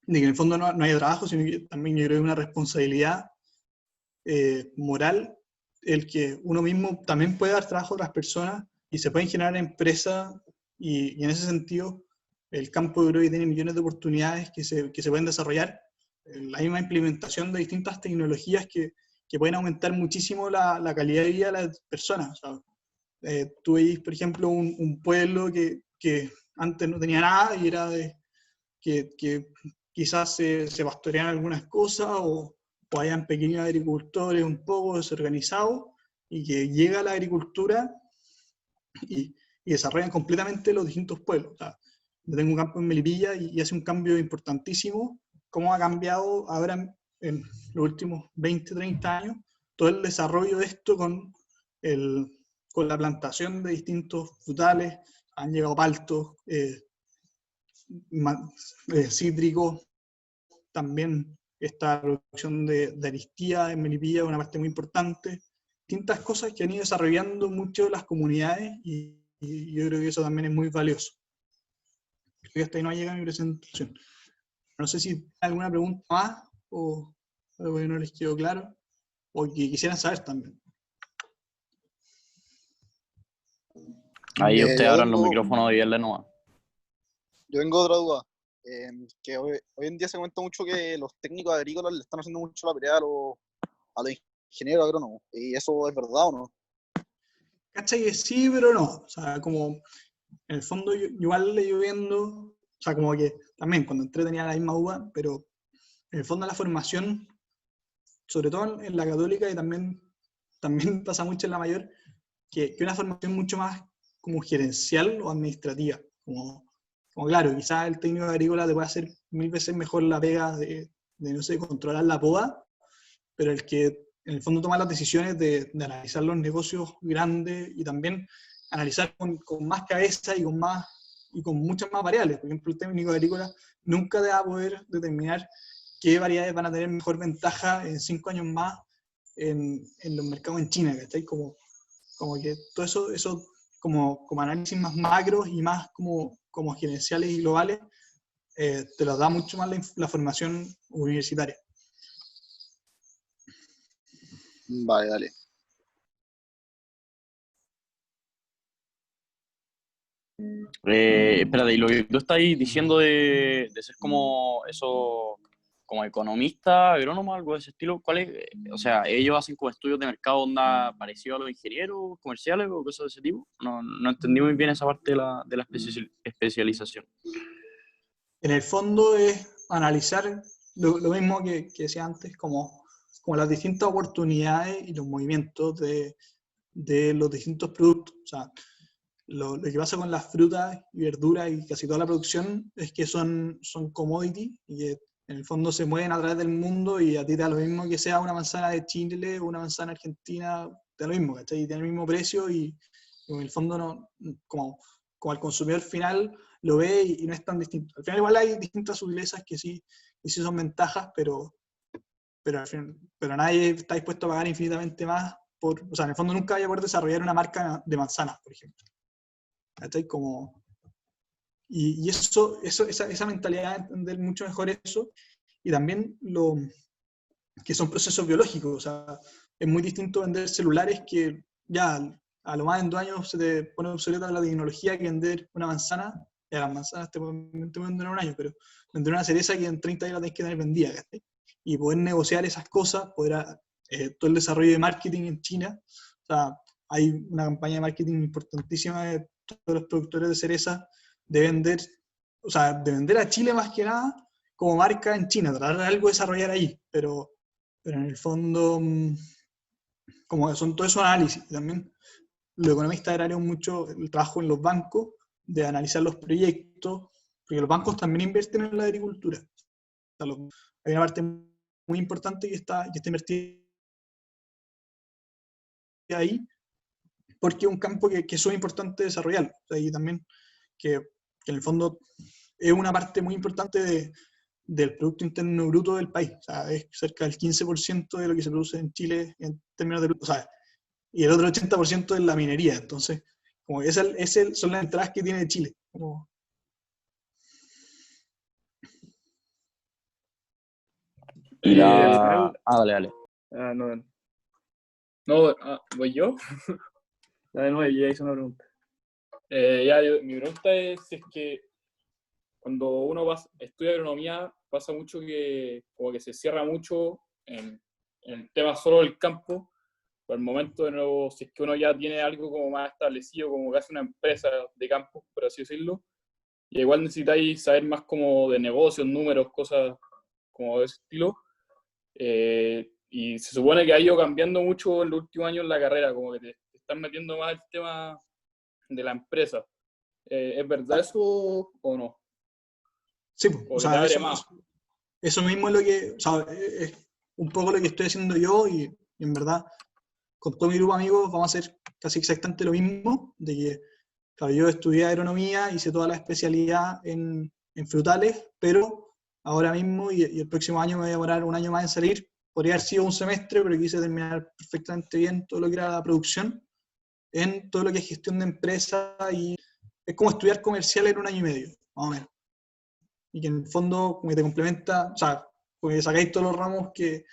en el fondo no haya trabajo, sino que también yo creo que es una responsabilidad moral el que uno mismo también puede dar trabajo a otras personas y se pueden generar empresas, y en ese sentido el campo de creo que tiene millones de oportunidades que se pueden desarrollar. La misma implementación de distintas tecnologías que pueden aumentar muchísimo la calidad de vida de las personas. O sea, tú veis, por ejemplo, un pueblo que antes no tenía nada y era que quizás se pastorean algunas cosas, o hayan pequeños agricultores un poco desorganizados, y que llega la agricultura y desarrollan completamente los distintos pueblos. O sea, yo tengo un campo en Melipilla y hace un cambio importantísimo, cómo ha cambiado ahora en los últimos 20, 30 años todo el desarrollo de esto con la plantación de distintos frutales. Han llegado paltos, cítricos, también esta producción de aristía en Melipilla, una parte muy importante. Distintas cosas que han ido desarrollando mucho las comunidades, y yo creo que eso también es muy valioso. Creo que hasta ahí no llega mi presentación. No sé si hay alguna pregunta más o algo que no les quedó claro o que quisieran saber también. Ahí usted Yo abran los vengo, micrófonos de Vierle nomás. yo vengo de otra duda. Que hoy en día se comenta mucho que los técnicos agrícolas le están haciendo mucho la pelea a los ingenieros agrónomos. ¿Y eso es verdad o no? ¿Cachai? Que sí, pero no. O sea, como en el fondo yo igual le iba viendo, o sea, como que también cuando entré tenía la misma duda, pero en el fondo la formación, sobre todo en la católica, y también pasa mucho en la mayor, que una formación mucho más como gerencial o administrativa. Como claro, quizás el técnico agrícola te puede hacer 1000 veces mejor la pega de no sé, controlar la poda, pero el que en el fondo toma las decisiones de analizar los negocios grandes y también analizar con más cabeza y con muchas más variables. Por ejemplo, el técnico agrícola nunca te va a poder determinar qué variedades van a tener mejor ventaja en 5 años más en los mercados en China, ¿cachai? Como que todo eso como análisis más macros y más como gerenciales y globales, te los da mucho más la formación universitaria. Vale, dale. Espérate, y lo que tú estás ahí diciendo de ser como eso, como economista, agrónomo, algo de ese estilo, ¿cuál es? O sea, ¿ellos hacen como estudios de mercado onda parecido a los ingenieros comerciales o cosas de ese tipo? No entendí muy bien esa parte de la especialización. En el fondo es analizar lo mismo que decía antes, como las distintas oportunidades y los movimientos de los distintos productos. O sea, lo que pasa con las frutas y verduras y casi toda la producción es que son commodity, y que en el fondo se mueven a través del mundo, y a ti te da lo mismo que sea una manzana de Chile o una manzana argentina, te da lo mismo, ¿cachai? Y tiene el mismo precio, y en el fondo no, como al consumidor final lo ve y no es tan distinto. Al final igual hay distintas sutilezas que sí son ventajas, pero nadie está dispuesto a pagar infinitamente más o sea, en el fondo nunca vaya a poder desarrollar una marca de manzanas, por ejemplo. ¿Cachai? Y esa mentalidad de entender mucho mejor eso, y también que son procesos biológicos. O sea, es muy distinto vender celulares que ya a lo más en 2 años se te pone obsoleta la tecnología que vender una manzana. Ya las manzanas te pueden durar 1 año, pero vender una cereza que en 30 días la tenés que tener vendida, ¿cachai? Y poder negociar esas cosas, todo el desarrollo de marketing en China. O sea, hay una campaña de marketing importantísima de todos los productores de cereza de vender a Chile más que nada como marca en China, tratar de algo desarrollar ahí, pero en el fondo, como son todos esos análisis. También los economistas agrarios mucho el trabajo en los bancos, de analizar los proyectos, porque los bancos también invierten en la agricultura. O sea, hay una parte muy importante que está invertida ahí, porque es un campo que es muy importante desarrollar. O sea, y también que en el fondo es una parte muy importante del Producto Interno Bruto del país. O sea, es cerca del 15% de lo que se produce en Chile en términos de... O sea, y el otro 80% es la minería. Entonces, como son las entradas que tiene Chile. Y al final, dale. no. No, ¿voy yo? La de nuevo, ya hice una pregunta. Mi pregunta es si es que cuando uno estudia agronomía pasa mucho que como que se cierra mucho en el tema solo del campo, por el momento de nuevo, si es que uno ya tiene algo como más establecido, como que hace una empresa de campo, por así decirlo, y igual necesitáis saber más como de negocios, números, cosas como de ese estilo, y se supone que ha ido cambiando mucho en los últimos años la carrera, como que te están metiendo más el tema de la empresa. ¿Es verdad eso o no? Sí, ¿O o que te sea, abre más? eso mismo es lo que, o sea, es un poco lo que estoy haciendo yo, y en verdad, con todo mi grupo de amigos vamos a hacer casi exactamente lo mismo, de que, claro, yo estudié agronomía, hice toda la especialidad en frutales, pero ahora mismo y el próximo año me voy a demorar 1 año más en salir. Podría haber sido un semestre, pero quise terminar perfectamente bien todo lo que era la producción, en todo lo que es gestión de empresa, y es como estudiar comercial en 1 año y medio, más o menos. Y que en el fondo como que te complementa, o sea, porque sacáis todos los ramos que,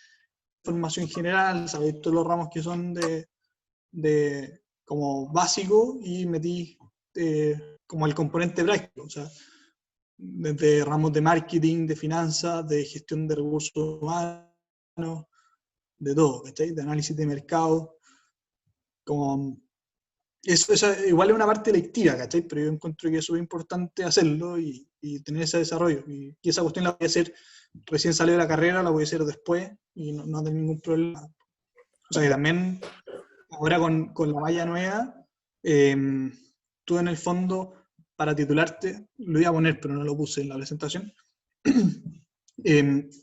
formación general, sacáis todos los ramos que son de como básico, y metí como el componente práctico, o sea, desde ramos de marketing, de finanzas, de gestión de recursos humanos, de todo, ¿cachai? De análisis de mercado, como eso igual es una parte lectiva, ¿cachai? Pero yo encuentro que es súper importante hacerlo y tener ese desarrollo. Y esa cuestión la voy a hacer recién salió de la carrera, la voy a hacer después y no tengo ningún problema. O sea, que también ahora con la malla nueva, tú en el fondo, para titularte, lo iba a poner, pero no lo puse en la presentación,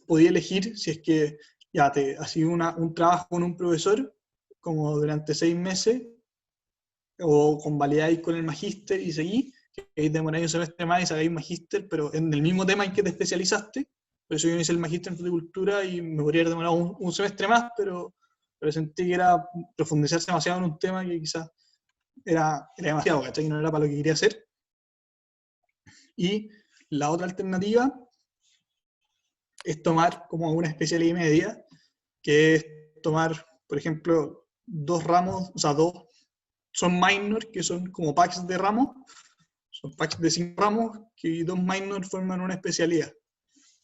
podía elegir si es que ya te hacía un trabajo con un profesor, como durante 6 meses, o convalidáis con el magíster y seguís, que ahí demoráis un semestre más y sacáis magíster, pero en el mismo tema en que te especializaste. Por eso yo hice el magíster en fruticultura y me podría haber demorado un semestre más, pero sentí que era profundizarse demasiado en un tema que quizás era demasiado, ¿cachai? Y no era para lo que quería hacer. Y la otra alternativa es tomar como una especialidad media, que es tomar, por ejemplo, 2 ramos, o sea, son minor, que son como packs de ramos, son packs de 5 ramos, que 2 minor forman una especialidad.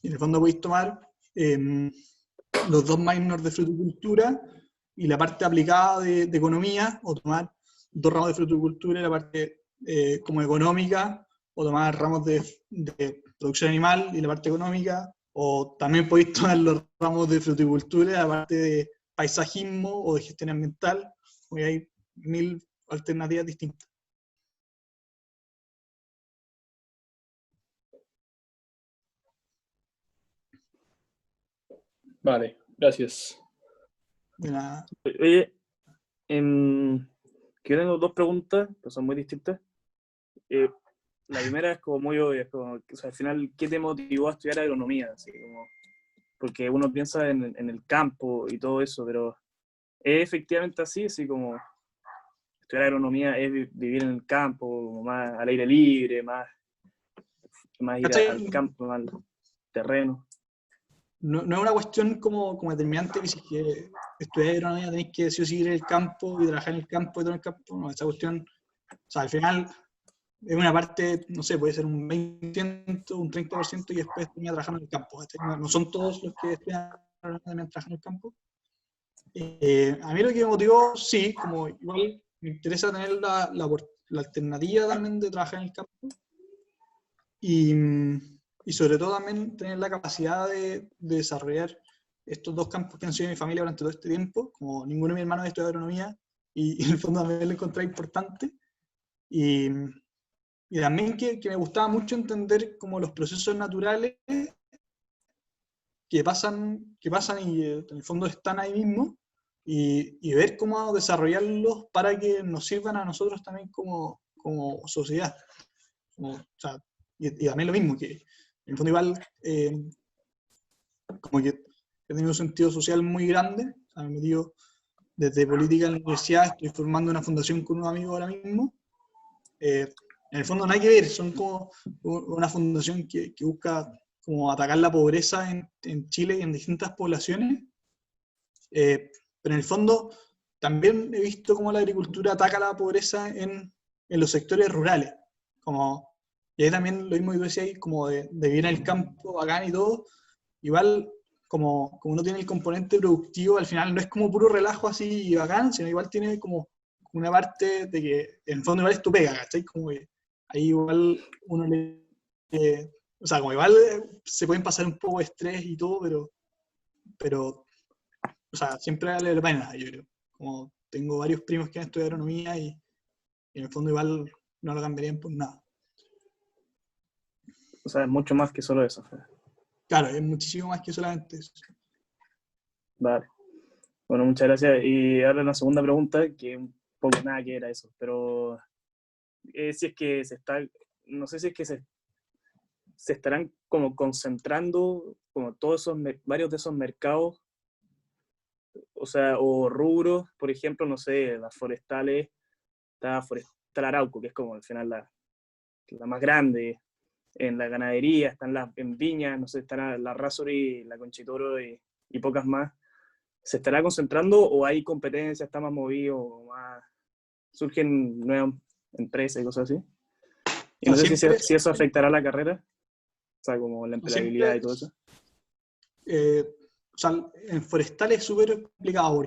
Y en el fondo podéis tomar los 2 minor de fruticultura y la parte aplicada de economía, o tomar 2 ramos de fruticultura y la parte como económica, o tomar ramos de producción animal y la parte económica, o también podéis tomar los ramos de fruticultura y la parte de paisajismo o de gestión ambiental, porque hay 1000 alternativas distintas. Vale, gracias. De nada. Oye, que tengo 2 preguntas, que son muy distintas. La primera es como muy obvia, es como, o sea, al final, ¿qué te motivó a estudiar agronomía? Así como, porque uno piensa en el campo y todo eso, pero ¿Es efectivamente así como estudiar agronomía es vivir en el campo, más al aire libre, más ir ¿Cachai? al campo, más al terreno? No es una cuestión como determinante que si es que estudiar agronomía tenéis que sí o sí ir al campo y trabajar en el campo y todo en el campo. No, esa cuestión, o sea, al final es una parte, no sé, puede ser un 20%, un 30% y después termina trabajando en el campo. ¿Cachai? No son todos los que estudian agronomía trabajan en el campo. A mí lo que me motivó, sí, como igual me interesa tener la alternativa también de trabajar en el campo y sobre todo también tener la capacidad de desarrollar estos dos campos que han sido mi familia durante todo este tiempo, como ninguno de mis hermanos estudia agronomía y en el fondo también lo encontré importante y, y también que me gustaba mucho entender como los procesos naturales que pasan y en el fondo están ahí mismo y ver cómo desarrollarlos para que nos sirvan a nosotros también como sociedad. O sea, y también lo mismo, que en el fondo igual como que he tenido un sentido social muy grande, o sea, me he metido desde política en la universidad, estoy formando una fundación con unos amigos ahora mismo. En el fondo no hay que ver, son como una fundación que busca como atacar la pobreza en Chile y en distintas poblaciones, pero en el fondo también he visto cómo la agricultura ataca la pobreza en los sectores rurales, como, y ahí también lo mismo que tú decías, como de vivir en el campo bacán y todo, igual como uno tiene el componente productivo, al final no es como puro relajo así y bacán, sino igual tiene como una parte de que en el fondo igual es tu pega, ¿cachai? Como que ahí igual uno o sea, como igual se pueden pasar un poco de estrés y todo, pero o sea, siempre vale la pena, yo creo. Como tengo varios primos que han estudiado agronomía y en el fondo igual no lo cambiarían por nada. O sea, es mucho más que solo eso. Claro, es muchísimo más que solamente eso. Vale. Bueno, muchas gracias. Y ahora la segunda pregunta, que un poco nada que era eso, pero si es que no sé si es que se estarán como concentrando como varios de esos mercados, o sea, o rubros, por ejemplo, no sé, las forestales, está Forestal Arauco, que es como al final la más grande, en la ganadería, en viñas, no sé, están la Rasori, la Conchitoro y pocas más. ¿Se estará concentrando o hay competencia, está más movido, surgen nuevas empresas y cosas así? Y O no sea, sé si eso afectará la carrera, o sea, como la empleabilidad siempre, y todo eso. o sea, en forestal es súper complicado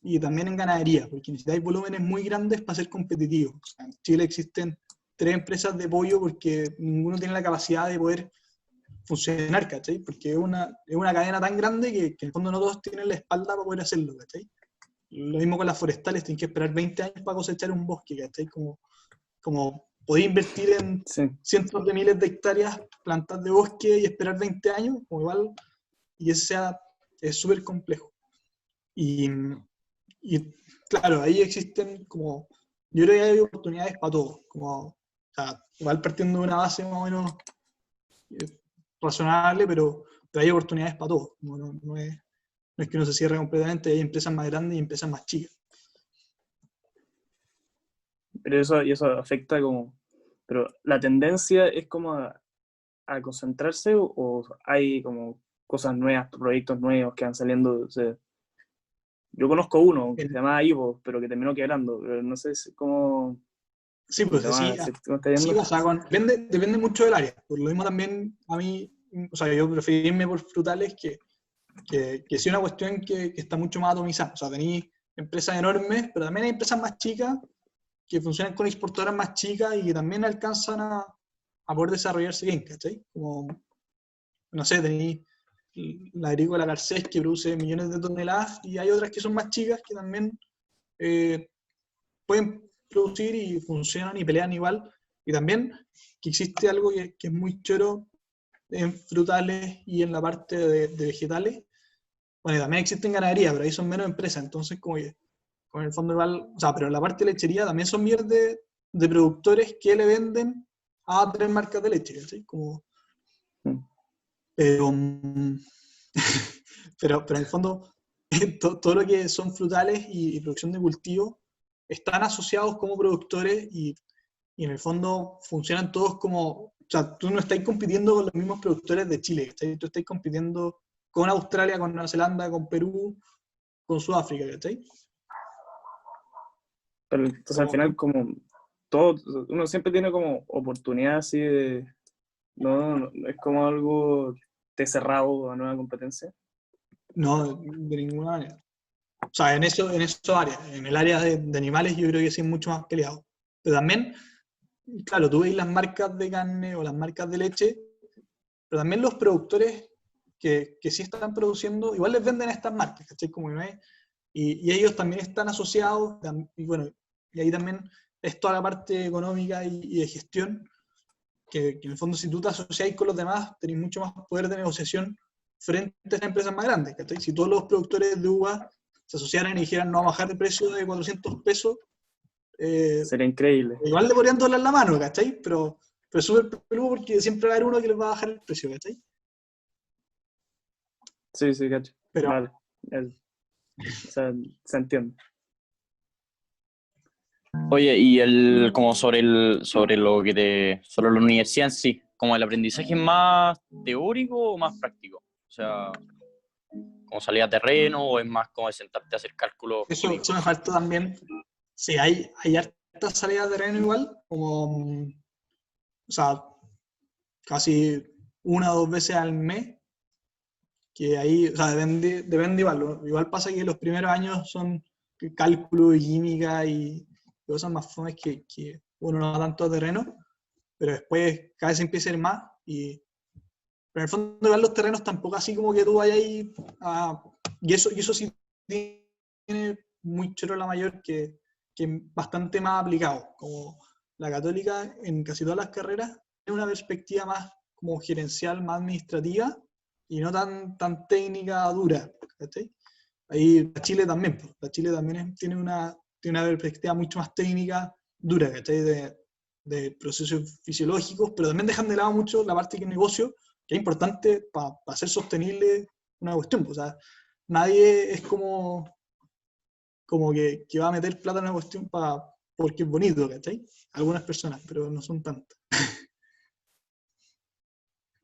y también en ganadería, porque necesitáis volúmenes muy grandes para ser competitivos. O sea, en Chile existen 3 empresas de pollo porque ninguno tiene la capacidad de poder funcionar, ¿cachai? Porque es una cadena tan grande que en el fondo no todos tienen la espalda para poder hacerlo, ¿cachai? Lo mismo con las forestales, tienen que esperar 20 años para cosechar un bosque, ¿cachai? Como podéis invertir en Sí. cientos de miles de hectáreas, plantas de bosque y esperar 20 años, como igual, y es súper complejo. Y claro, ahí existen como, yo creo que hay oportunidades para todos, o sea, igual partiendo de una base más o menos razonable, pero hay oportunidades para todos, no es que uno se cierre completamente, hay empresas más grandes y empresas más chicas. Pero eso afecta pero la tendencia es como a concentrarse o hay como cosas nuevas, proyectos nuevos que van saliendo. O sea, yo conozco uno que se llama Ivo, pero que terminó quebrando, pero no sé cómo Sí, pues cómo está yendo. o sea, depende mucho del área. Por lo mismo también a mí, o sea, yo prefiero irme por frutales que sí una cuestión que está mucho más atomizada. O sea, tenéis empresas enormes, pero también hay empresas más chicas que funcionan con exportadoras más chicas y que también alcanzan a poder desarrollarse bien, ¿cachai? Como, no sé, tenéis la agrícola Garcés que produce millones de toneladas y hay otras que son más chicas que también pueden producir y funcionan y pelean igual. Y también que existe algo que es muy choro en frutales y en la parte de vegetales. Bueno, también existe en ganadería, pero ahí son menos empresas, entonces como que con el fondo igual, o sea, pero en la parte de lechería también son miles de productores que le venden a 3 marcas de leche, ¿sí? Como, pero, pero en el fondo todo lo que son frutales y producción de cultivo están asociados como productores y en el fondo funcionan todos como, o sea, tú no estás compitiendo con los mismos productores de Chile, ¿cachai? Tú estás compitiendo con Australia, con Nueva Zelanda, con Perú, con Sudáfrica, ¿cachai? Pero entonces al Como, final como todo, uno siempre tiene como oportunidad así de, no es como algo de cerrado a nueva competencia. no, de ninguna manera. O sea, en eso áreas, en el área de animales yo creo que sí es mucho más peleado. Pero también, claro, tú ves las marcas de carne o las marcas de leche, pero también los productores que sí están produciendo, igual les venden a estas marcas, ¿cachai? Como que no es, y ellos también están asociados, y bueno, y ahí también es toda la parte económica y de gestión, que en el fondo si tú te asociáis con los demás, tenés mucho más poder de negociación frente a estas empresas más grandes, ¿cachai? Si todos los productores de uva se asociaran y dijeran no a bajar de precio de 400 pesos, Sería increíble. igual le podrían doblar la mano, ¿cachai? Pero es súper peludo porque siempre va a haber uno que les va a bajar el precio, ¿cachai? Sí, sí, cacho. Pero Vale. O sea, se entiende. Oye, y como sobre lo sobre la universidad en sí, como el aprendizaje es más teórico o más práctico, o sea, como salir a terreno o es más como de sentarte a hacer cálculos eso me químicos. falta también. Sí, hay hartas salidas de terreno igual, como, o sea, casi una o dos veces al mes, que ahí, o sea, depende igual. Igual pasa que los primeros años son cálculo y química y cosas más fomes que uno no va tanto a terreno, pero después cada vez empieza a ir más. Pero en el fondo igual los terrenos tampoco así como que tú vayas ahí a... Y eso sí tiene muy choro la mayor que es bastante más aplicado. Como la católica en casi todas las carreras tiene una perspectiva más como gerencial, más administrativa y no tan técnica dura. ¿Cachai? Ahí la Chile también, pues, la Chile también tiene una perspectiva mucho más técnica dura, ¿cachai? De procesos fisiológicos, pero también dejan de lado mucho la parte que es negocio, que es importante para ser sostenible una cuestión. Pues, o sea, nadie es como que va a meter plata en una cuestión porque es bonito, ¿cachai? Algunas personas, pero no son tantas.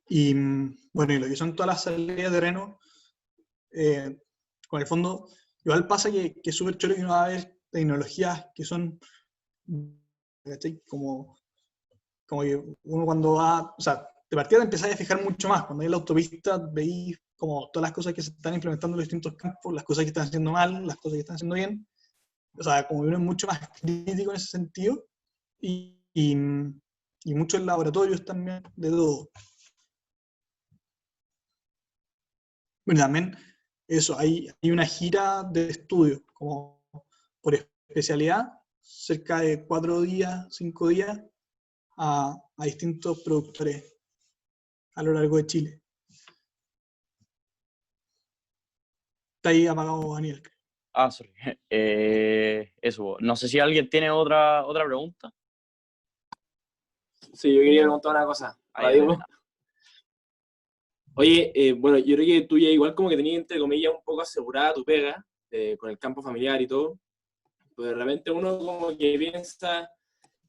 Y bueno, y lo que son todas las salidas de terreno, con el fondo, igual pasa que es súper chulo que uno va a ver tecnologías que son, ¿cachai? Como que uno cuando va, o sea, de partida te empezás a fijar mucho más. Cuando hay en la autopista veis como todas las cosas que se están implementando en los distintos campos, las cosas que están haciendo mal, las cosas que están haciendo bien. O sea, como que uno es mucho más crítico en ese sentido. Y muchos laboratorios también, de todo. Bueno, también eso, hay una gira de estudios, como por especialidad, cerca de 4 días, 5 días, a distintos productores a lo largo de Chile. Está ahí apagado Daniel. Ah, sorry. Eso, no sé si alguien tiene otra pregunta. Sí, yo quería preguntar una cosa. Ahí, Diego. Oye, bueno, yo creo que tú ya igual como que tenías, entre comillas, un poco asegurada tu pega con el campo familiar y todo, pero de repente uno como que piensa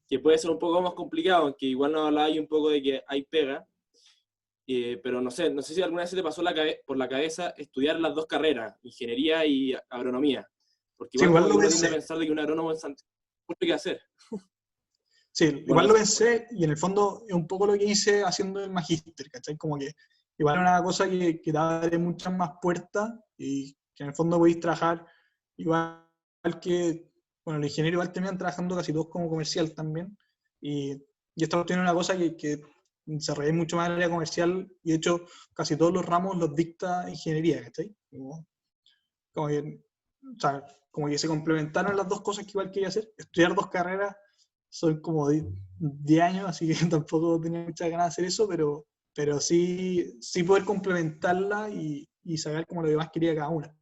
que puede ser un poco más complicado, aunque igual nos hablaba un poco de que hay pega, pero no sé si alguna vez se te pasó por la cabeza estudiar las dos carreras, ingeniería y agronomía, porque Sí, igual como igual que lo uno tiende a pensé. pensar de que un agrónomo en Santiago no tiene que hacer. Sí, Bueno, igual lo pensé y en el fondo es un poco lo que hice haciendo el magíster, ¿cachai? Como que igual es una cosa que te abre muchas más puertas y que en el fondo podéis trabajar igual que, bueno, los ingenieros igual terminan trabajando casi todos como comercial también y esta tiene una cosa que desarrollé mucho más en el área comercial y de hecho casi todos los ramos los dicta ingeniería, ¿cachai? Como que, o sea, como que se complementaron las dos cosas que igual quería hacer, estudiar dos carreras son como 10 años, así que tampoco tenía muchas ganas de hacer eso, pero sí poder complementarla y saber como lo que más quería cada una.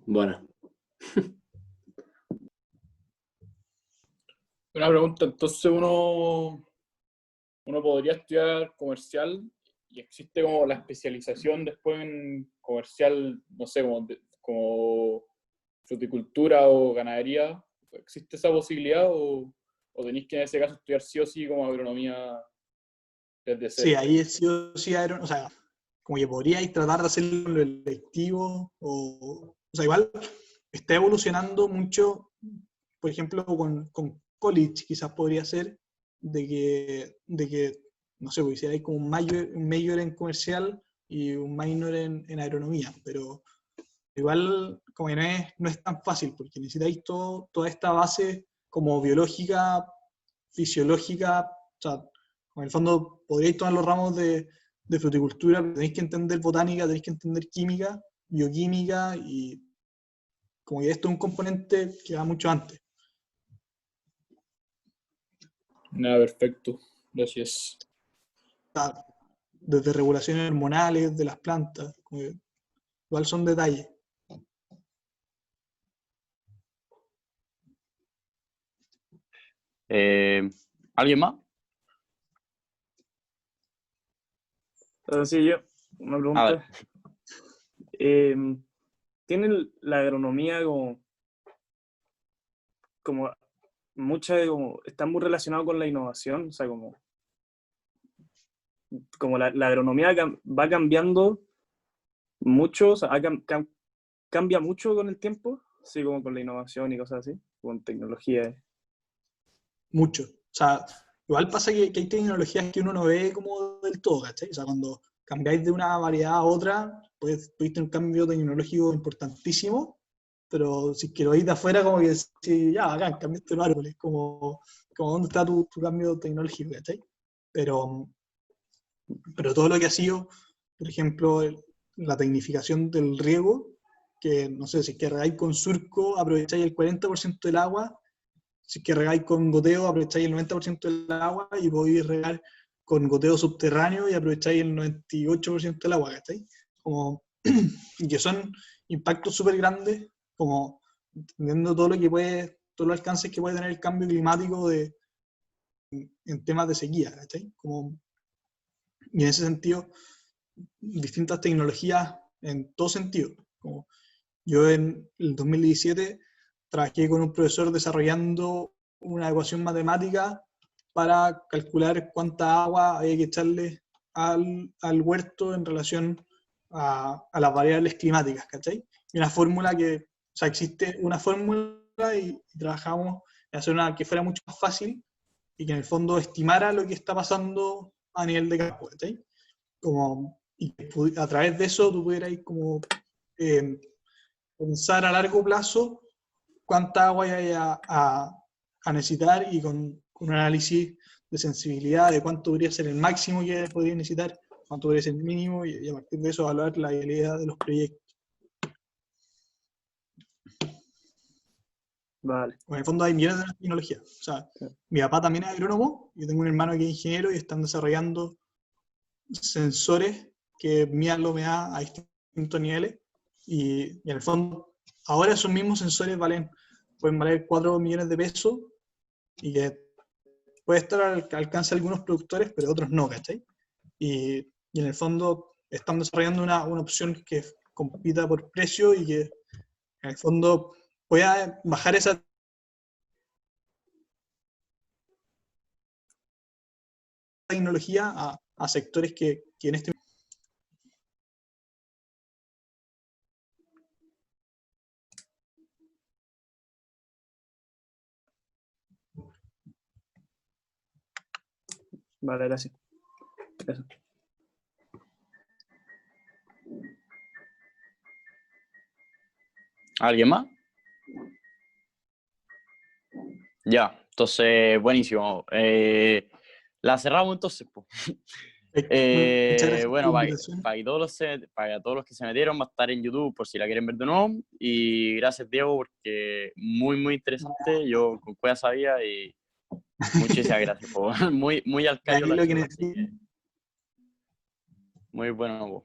bueno. Una pregunta, entonces uno podría estudiar comercial y existe como la especialización después en comercial, no sé, como fruticultura o ganadería. ¿Existe esa posibilidad o tenéis que en ese caso estudiar sí o sí como agronomía desde Sí, cero? ahí sí o sí, o sea, como que podríais tratar de hacerlo en lo electivo, o sea, igual está evolucionando mucho, por ejemplo, con college quizás podría ser, de que no sé, pues hicierais como un major en comercial y un minor en agronomía, pero igual como que no es tan fácil, porque necesitáis toda esta base como biológica, fisiológica, o sea, en el fondo podríais tomar los ramos de fruticultura, pero tenéis que entender botánica, tenéis que entender química, bioquímica, y como que esto es un componente que va mucho antes. Nada, perfecto. Gracias. O sea, desde regulaciones hormonales de las plantas, como que igual son detalles. ¿Alguien más? Sí, yo, una A ver. pregunta. ¿Tiene la agronomía como está muy relacionado con la innovación? O sea, como la agronomía va cambiando mucho, o sea, cambia mucho con el tiempo, sí, como con la innovación y cosas así, con tecnología. Mucho. O sea, igual pasa que hay tecnologías que uno no ve como del todo, ¿cachai? O sea, cuando cambiáis de una variedad a otra, pues tuviste un cambio tecnológico importantísimo, pero si es que lo veis de afuera, como que sí, ya, acá cambiaste los árboles, como dónde está tu cambio tecnológico, ¿cachai? Pero, pero todo lo que ha sido, por ejemplo, la tecnificación del riego, que no sé, si es que regáis con surco, aprovecháis el 40% del agua. Si es que regáis con goteo, aprovecháis el 90% del agua, y podéis regar con goteo subterráneo y aprovecháis el 98% del agua, ¿cachai? Como, y que son impactos súper grandes, como entendiendo todos los alcances que puede tener el cambio climático en temas de sequía, ¿cachai? Y en ese sentido, distintas tecnologías en todo sentido. Como yo en el 2017 trabajé con un profesor desarrollando una ecuación matemática para calcular cuánta agua había que echarle al huerto en relación a las variables climáticas, ¿cachai? Y una fórmula o sea, existe una fórmula y trabajamos en hacer una que fuera mucho más fácil y que en el fondo estimara lo que está pasando a nivel de campo, ¿cachai? Y a través de eso tú pudieras como pensar a largo plazo cuánta agua hay a necesitar, y con un análisis de sensibilidad de cuánto podría ser el máximo que podría necesitar, cuánto podría ser el mínimo, y a partir de eso evaluar la viabilidad de los proyectos. Vale. En el fondo hay millones de tecnologías. O sea, mi papá también es agrónomo, yo tengo un hermano que es ingeniero y están desarrollando sensores que midan la humedad a distintos niveles, y en el fondo ahora esos mismos sensores pueden valer 4 millones de pesos, y que puede estar al alcance de algunos productores, pero otros no, ¿cachai? Y en el fondo están desarrollando una opción que compita por precio y que en el fondo pueda bajar esa tecnología a sectores que en este Vale, gracias. Eso. ¿Alguien más? Ya, entonces, buenísimo. La cerramos entonces, po. Muchas gracias por Bueno, la invitación. para todos los que se metieron, va a estar en YouTube por si la quieren ver de nuevo. Y gracias, Diego, porque muy, muy interesante. Yo con cueva sabía y muchísimas gracias. Po. Muy, muy al callo Ahí la lo que charla, así que necesiten. muy bueno. Po.